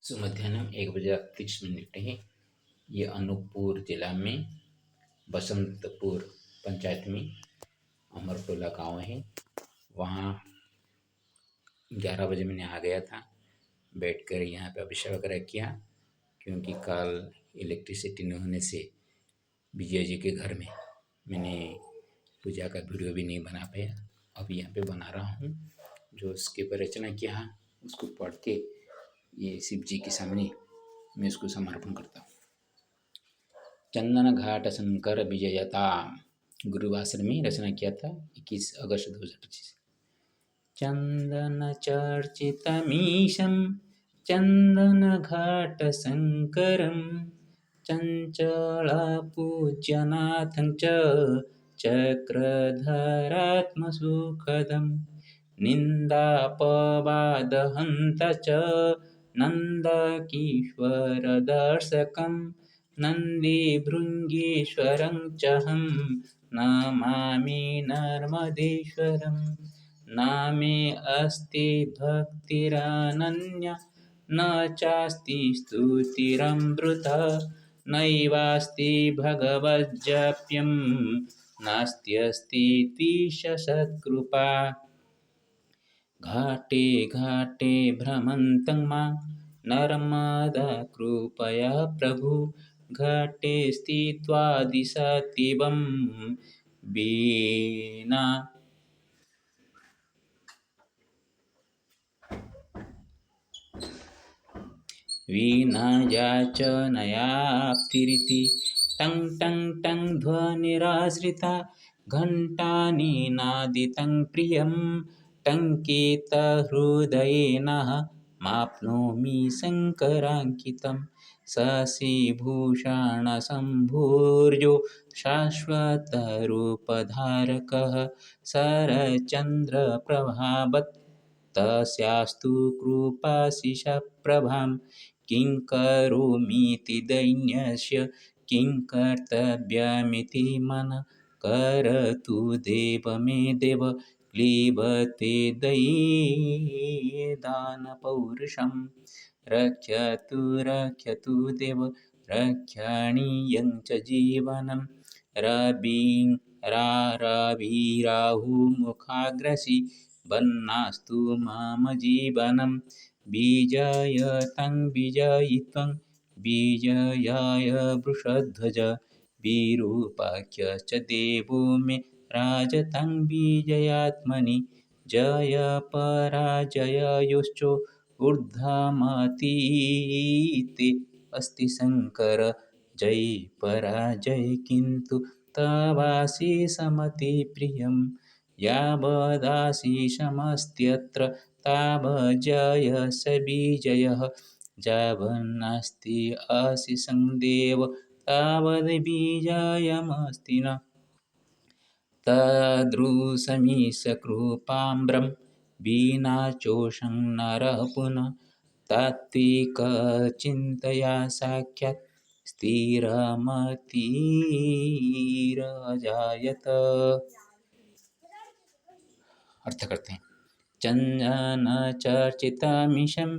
सुमध्याह्न 1:30 है। ये अनूपपुर जिला में बसंतपुर पंचायत में अमरटोला गांव है। वहाँ 11 बजे मैंने आ गया था, बैठकर यहाँ पे अभिषेक वगैरह किया, क्योंकि कल इलेक्ट्रिसिटी न होने से विजय जी के घर में मैंने पूजा का वीडियो भी नहीं बना पाया। अब यहाँ पे बना रहा हूँ। जो उसके ऊपर रचना किया उसको पढ़ के ये शिव जी के सामने मैं इसको समर्पण करता हूँ। चंदन घाट शंकर विजयता, गुरुवासर में रचना किया था 21 अगस्त 2025। चंदन चर्चितमीशं चंदन घाट शंकरं चंचलापूज्यनाथं च चक्रधरात्मसुखदं निन्दापवादहन्त च नन्दकिशोरदर्शकं नन्दीभृङ्गीश्वरं चहं नमामि नर्मदेश्वरम्। नामे अस्ति भक्तिरनन्या न चास्ति स्तुतिरमृता नैवास्ति भगवज्जाप्यं नास्त्यस्तीति सत्कृपा। घाटे घाटे भ्रमन्तं मां नर्मदा कृपया प्रभु घाटे स्थित्वा दिशतीवं विनायाचनयाप्तिरिति टं टं टं ध्वनिराश्रिता घण्टानिनादितं प्रियं टङ्कितहृदयेन माप्नोमि शङ्कराङ्कितं। शशिभूषणशम्भुर्यो शाश्वतरूपधारकः शरच्चन्द्रप्रभावत् तस्यास्तु कृपाशिषप्रभां। किं करोमीति दैन्यस्य किं कर्तव्यमिति मन करतु देव मे देव क्लीबते दानपौरुषं। रक्षतु रक्षतु देव रक्षणीयं च जीवनं रविराहुमुखाग्रसि वन्नास्तु मम जीवनं। विजयतं विजयित्वं विजयाय वृषध्वज विरूपाख्यश्च देवो मे राजतं विजयात्मनि। जय पराजययोश्च ऊर्ध्वमतीते अस्ति शङ्कर जय पराजय किन्तु तवाशीषमति प्रियं। यावदाशीषमस्त्यत्र तावज्जयस्य विजयः यावन्नास्ति आशीषं देव तावद्विजयमस्ति न। तदृशमीश कृपाम्बरं विना चोषं नरः पुनः तात्विकचिन्तया साक्षात् स्थिरमतिरजायत। अर्थ करते हैं। चंदन चर्चितमीशं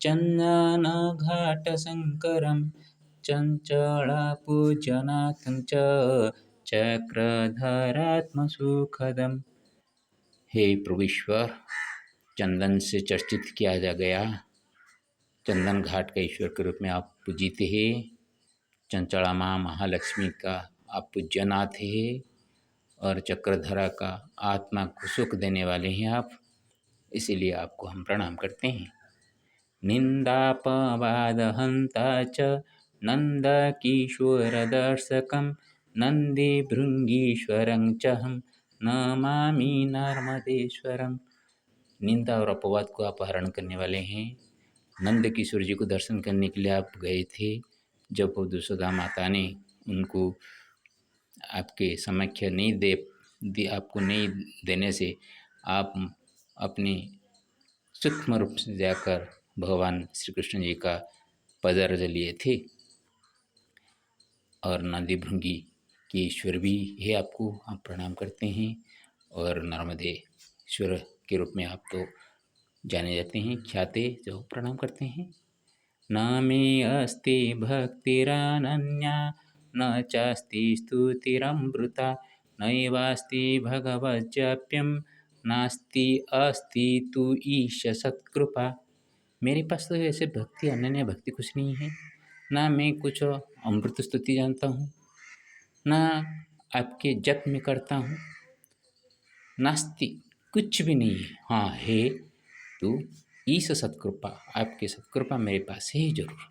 चंदन घाट शंकरं चंचलापूज्यनाथं च चक्रधरात्मसुखदम्। हे प्रभु ईश्वर, चंदन से चर्चित किया जा गया चंदन घाट का ईश्वर के रूप में आप पूजित है। चंचला माँ महालक्ष्मी का आप पूज्यनाथ है और चक्रधरा का आत्मा को सुख देने वाले हैं आप, इसीलिए आपको हम प्रणाम करते हैं। निंदापवादहंता च नंदकिशोरदर्शकं नंदीभृङ्गीश्वरं चहं नमामि नर्मदेश्वरम। निंदा और अपवाद को आप हरण करने वाले हैं। नंद किशोर जी को दर्शन करने के लिए आप गए थे, जब वो यशोदा माता ने उनको आपके समक्ष आपको नहीं देने से आप अपने सूक्ष्म रूप से जाकर भगवान श्री कृष्ण जी का पदर्ज लिए थे। और नंदी भृंगी के ईश्वर भी है, आपको हम प्रणाम करते हैं। और नर्मदेश्वर के रूप में आप तो जाने जाते हैं, ख्याते जो प्रणाम करते हैं। न मे अस्ति भक्तिरनन्या न चास्ति स्तुतिरमृता नैवास्ति भगवज्जाप्यं नास्ति अस्ति तु ईश सत्कृपा। मेरे पास तो ऐसे भक्ति अनन्य भक्ति कुछ नहीं है, ना मैं कुछ अमृत स्तुति जानता हूँ, ना आपके जप में करता हूँ, नास्ति कुछ भी नहीं है। हाँ है तो ईश सत्कृपा, आपकी सत्कृपा मेरे पास है जरूर।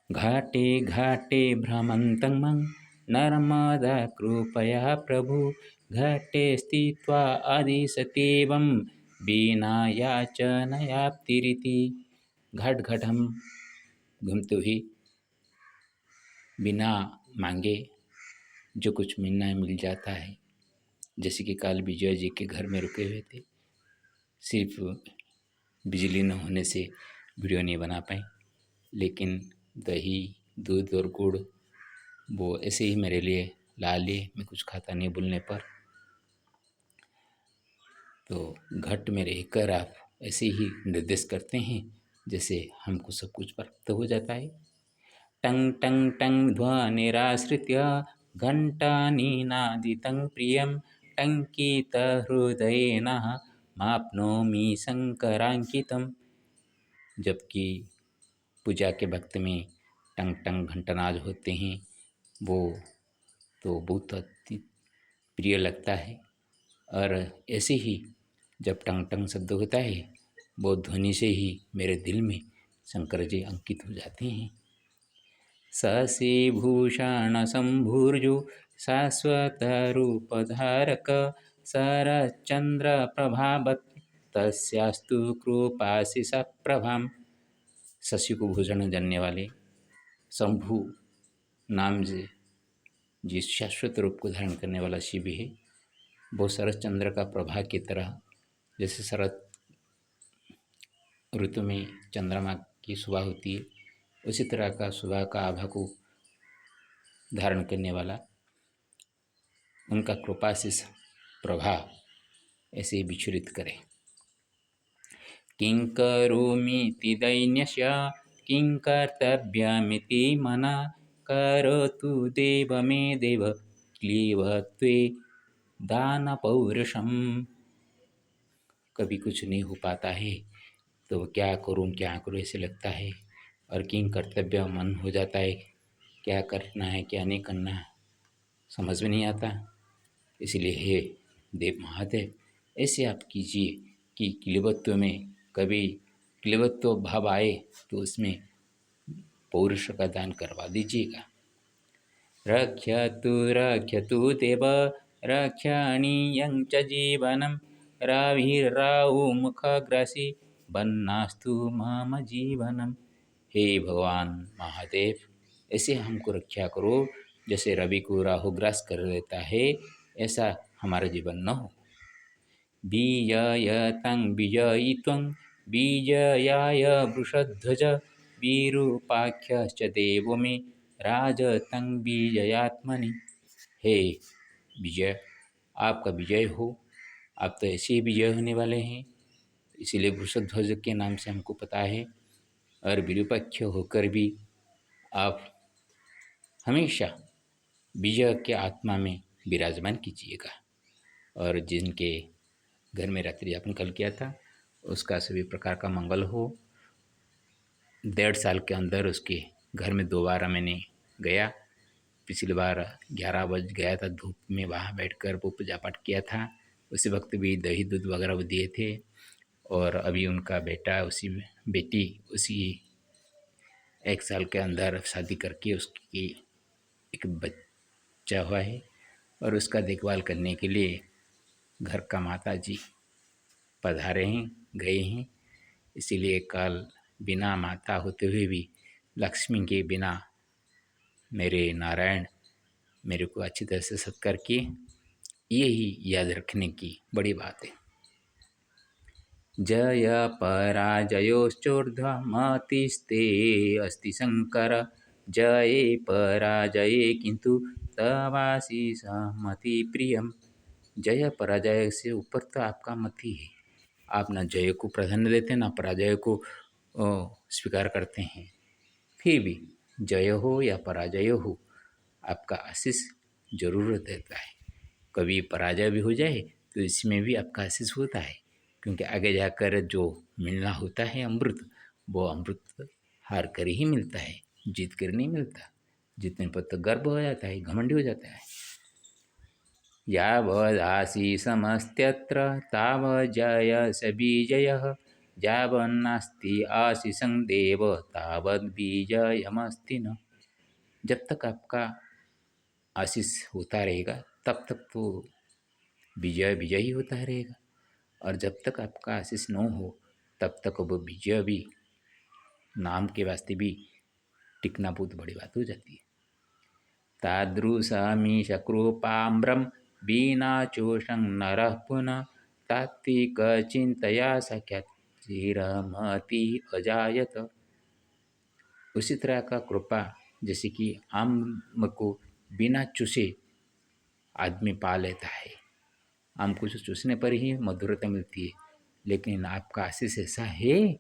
घाटे घाटे भ्रमन्तं मं नर्मदा कृपया प्रभु घाटे स्थित्वा आदिशतेवं बिना याचनयाप्तिरिति। घाट घाट हम घूमते हुए बिना मांगे जो कुछ मिलना है मिल जाता है। जैसे कि काल विजय जी के घर में रुके हुए थे, सिर्फ बिजली न होने से वीडियो नहीं बना पाए, लेकिन दही दूध और गुड़ वो ऐसे ही मेरे लिए ला लिए। मैं कुछ खाता नहीं बोलने पर, तो घट में रहकर आप ऐसे ही निर्देश करते हैं जैसे हमको सब कुछ प्राप्त हो जाता है। टंग टंग टंग ध्वनिराश्रित्य घण्टानीनादितं प्रियं टङ्कितहृदयेन माप्नोमि शङ्कराङ्कितम्। जबकि पूजा के वक्त में टंग टंग घंटनाद होते हैं, वो तो बहुत अति प्रिय लगता है। और ऐसे ही जब टंग टंग शब्द होता है, वो ध्वनि से ही मेरे दिल में शंकर जी अंकित हो जाते हैं। शशिभूषण शम्भुर्जु शाश्वतरूपधारक शरच्चन्द्र प्रभावत् तस्यास्तु कृपाशिषा प्रभाम। शशि को भूषण जानने वाले शंभु नाम से जिस शाश्वत रूप को धारण करने वाला शिव है, वो शरद चंद्र का प्रभा की तरह, जैसे शरद ऋतु में चंद्रमा की सुबह होती है, उसी तरह का सुबह का आभा को धारण करने वाला उनका कृपाशिष प्रभाव ऐसे ही विचलित करे। किं करोमीति दैन्यस्य किं कर्तव्यमिति मना करोतु देव मे देव क्लीवत्वे दान पौरुषम। कभी कुछ नहीं हो पाता है तो क्या करूं ऐसे लगता है, और किं कर्तव्य मन हो जाता है, क्या करना है क्या नहीं करना है समझ में नहीं आता। इसलिए हे देव महादेव, ऐसे आप कीजिए कि क्लीबत्व में कभी क्लीबत्व भाव आए तो उसमें पौरुष का दान करवा दीजिएगा। रक्षतु देव रक्षणीयं च जीवनं राविर्राउ मुखग्रासी बन्नास्तु मम जीवनम। हे भगवान महादेव, ऐसे हमको रक्षा करो, जैसे रवि को राहु ग्रास कर लेता है ऐसा हमारा जीवन न हो। बीजयतं बीजयित्वं बीजयाय वृषध्वज विरूपाख्यश्च देवो मे राजतं बीजयात्मनि। हे विजय, आपका विजय हो, आप तो ऐसे ही विजय होने वाले हैं, इसीलिए वृषध्वज के नाम से हमको पता है। और विरूपाक्ष होकर भी आप हमेशा विजय के आत्मा में विराजमान कीजिएगा। और जिनके घर में रात्रि यापन कल किया था उसका सभी प्रकार का मंगल हो। 1.5 साल के अंदर उसके घर में 2 बार मैंने गया। पिछली बार 11 बज गया था धूप में, वहाँ बैठकर वो पूजा पाठ किया था। उसी वक्त भी दही दूध वगैरह वो दिए थे। और अभी उनका बेटी उसी 1 साल के अंदर शादी करके उसकी एक बच्चा हुआ है, और उसका देखभाल करने के लिए घर का माता जी पधारे हैं, गए हैं। इसीलिए कल बिना माता होते हुए भी लक्ष्मी के बिना मेरे नारायण मेरे को अच्छी तरह से सत्कार किए, ये ही याद रखने की बड़ी बात है। जय पराजयोश्चोर्ध्वमतिस्ते अस्ति शंकर जये पराजये किंतु तवाशीषमति प्रियम। जय पराजय से ऊपर तो आपका मति है। आप न जय को प्राधान्य देते ना पराजय को स्वीकार करते हैं। फिर भी जय हो या पराजय हो, आपका आशीष जरूर देता है। कभी पराजय भी हो जाए तो इसमें भी आपका आशीष होता है, क्योंकि आगे जाकर जो मिलना होता है अमृत, वो अमृत हार कर ही मिलता है, जीत कर नहीं मिलता। जीतने पर तो गर्व हो जाता है, घमंडी हो जाता है। यावदाशीषमस्त्यत्र तावज्जयस बीजयः, यावन्नास्ति आशीषं देव तावद्बीजयमस्ति न। जब तक आपका आशीष होता रहेगा तब तक तो विजय विजय ही होता रहेगा, और जब तक आपका आशीष न हो तब तक वो विजय भी नाम के वास्ते भी टिकना बहुत बड़ी बात हो जाती है। तादृशमीशकृपाम्रं विना चोषं नरः पुनः, तात्विकचिन्तया सख्यात् चिरमति अजायत। उसी तरह का कृपा, जैसे कि आम को बिना चूसे आदमी पा लेता है। आम को चूसने पर ही मधुरता मिलती है, लेकिन आपका आशीष ऐसा है,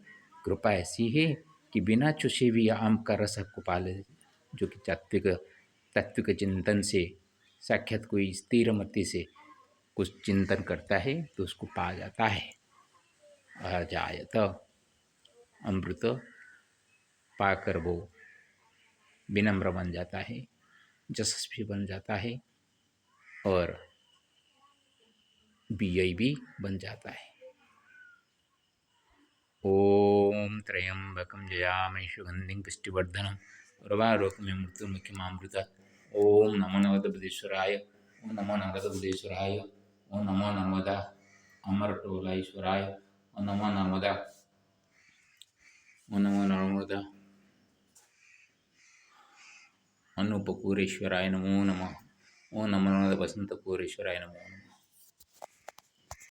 कृपा ऐसी है कि बिना चूसे भी आम का रस आपको पा ले, जो कि तात्विक चिंतन से, साक्षात कोई स्थिर मति से कुछ चिंतन करता है तो उसको पा जाता है। अजायत, अमृत पाकर वो विनम्र बन जाता है, यशस्वी बन जाता है और विजयी भी बन जाता है। ओम त्र्यंबकं जयामि सुगंधिं पुष्टिवर्धनम् उर्वारुकमिव मृत्युर्मुक्षीयमामृता। ओम नमो नमः ओम नमो नमः ओम नमो नर्मदा अमरटोलाईश्वराय, ओम नमो नर्मदा, ओम नमो नर्मदा अन्नपूर्णेश्वराय नमो नमः, ओम नमो नर्मदा बसंतपूरेश्वराय नमो नमः।